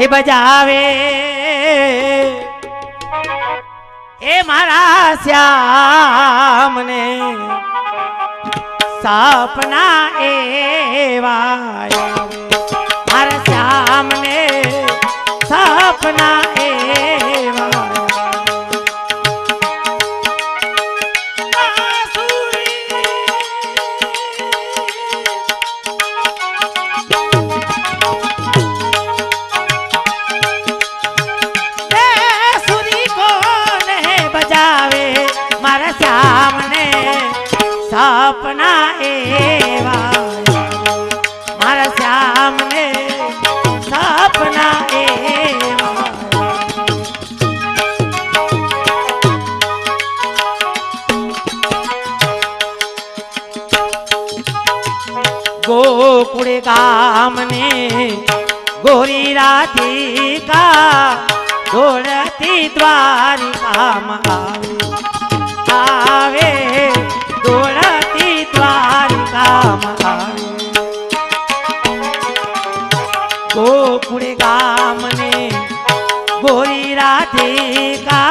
એ બજાવે એ મારા શ્યામને સપના એવા મારા શ્યામને સપના એવા सपना एवा मारा श्याम ने सपना एवा गोकुल गाम ने गोरी राधिका दौड़ती द्वारिका आवे दौड़ती द्वारिका गोकुल गाम ने गोरी राधिका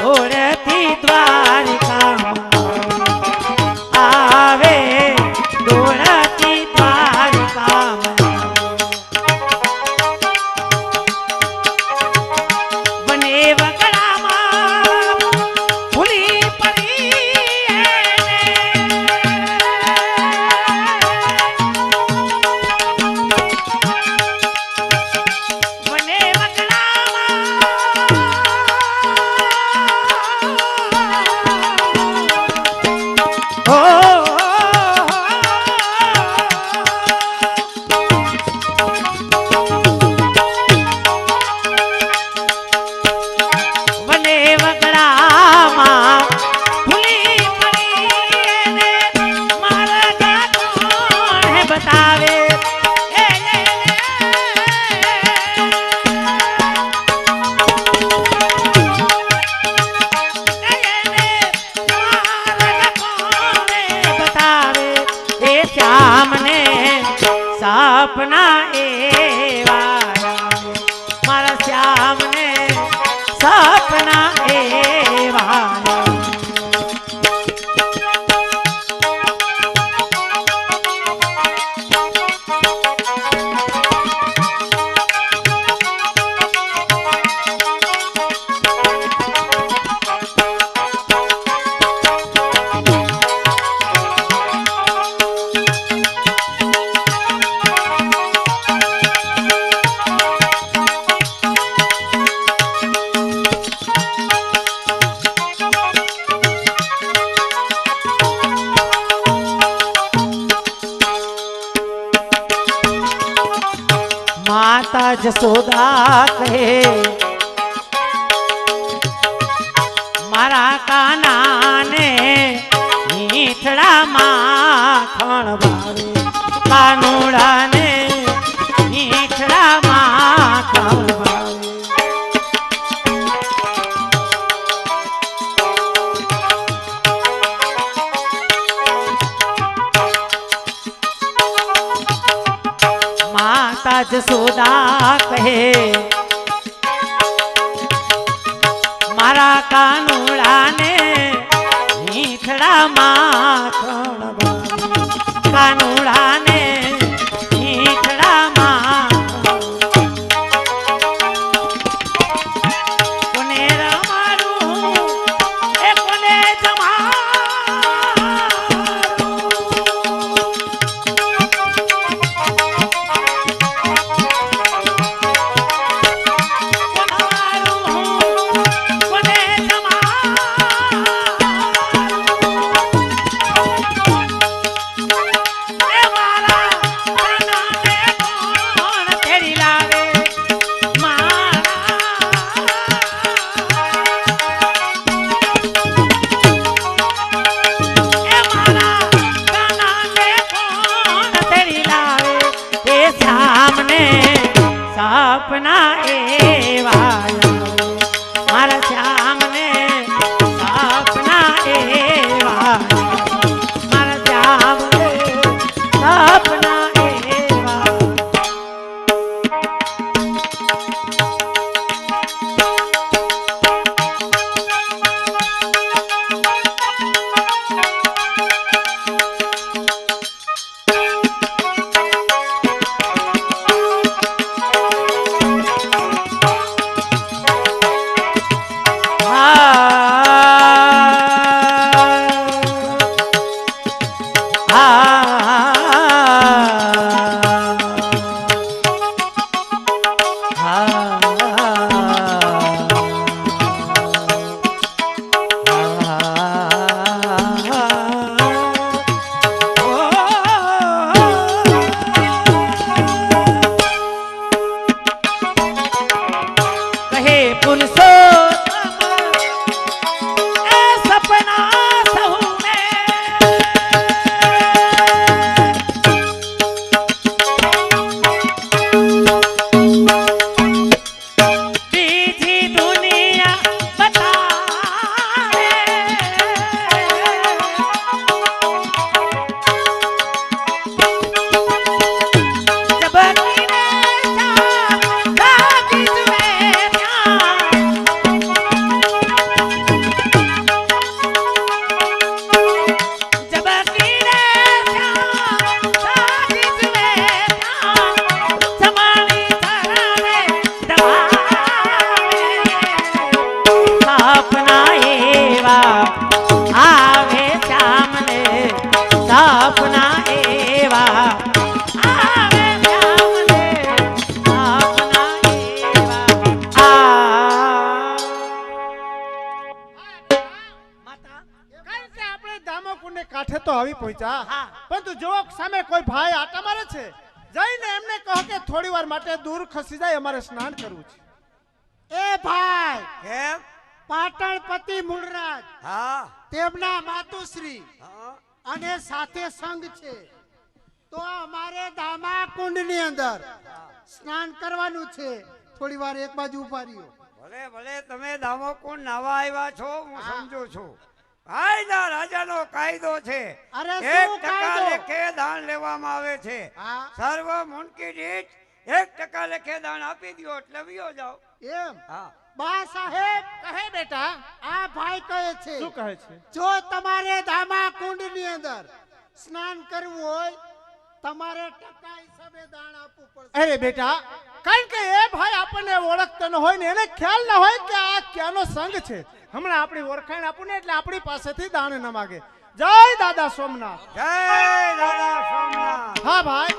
दौड़ती द्वारिका आवे दौड़ती द्वारिका बने वकड़ा भूली पड़ी सपना एवा मारा श्याम ने सपना एवा माता जसोदा कहे मारा काना ने मीठड़ा माखण भावे कानूड़ा ने मीठड़ा माखण भावे माता जसोदा कहे मारा कानूड़ा ने मीठड़ा माखण कानूड़ा ने मीठड़ा माखण कोने रमारू ए कोने जमारू સપના એવા આવે શ્યામને સપના એવા આવે શ્યામને સપના એવા માતા કારણ કે આપણે દામોકુંડને કાંઠે તો આવી પહોંચ્યા હા. પરંતુ જો સામે કોઈ ભાઈ આટા મારે છે જઈને એમને કહો કે થોડી વાર માટે દૂર ખસી જાય અમારે સ્નાન કરવું છે. એ ભાઈ કેમ? પાટણપતિ મૂળરાજ હા તેમના માતુશ્રી હા અને સાથે સંઘ છે તો અમારે દામાકુંડની અંદર સ્નાન કરવાનું છે. થોડી વાર એક બાજુ ઉભા રહ્યો. ભલે ભલે તમે દામોકુંડ નાવા આવ્યા છો હું સમજુ છું. ભાઈના રાજાનો કાયદો છે. અરે શું 1% કાયદો? લેખે દાન લેવામાં આવે છે. હા. સર્વ મુનકી દીઠ 1% લેખે દાન આપી દો એટલે વિયો જાઓ. એમ હા બા સાહેબ કહે બેટા આ ભાઈ કહે છે શું કહે છે? જો તમારે દામાકુંડની અંદર સ્નાન કરવું હોય તમારે ટકા હિસાબે દાન આપવું પડશે. અરે બેટા કારણ કે એ ભાઈ આપણને ઓળખતો ન હોય ને એને ખ્યાલ ન હોય કે આ ક્યાંનો સંઘ છે. હમણાં આપણી ઓળખાણ આપું ને એટલે આપણી પાસેથી દાન ન માગે. જય દાદા સોમનાથ. જય દાદા સોમનાથ. હા ભાઈ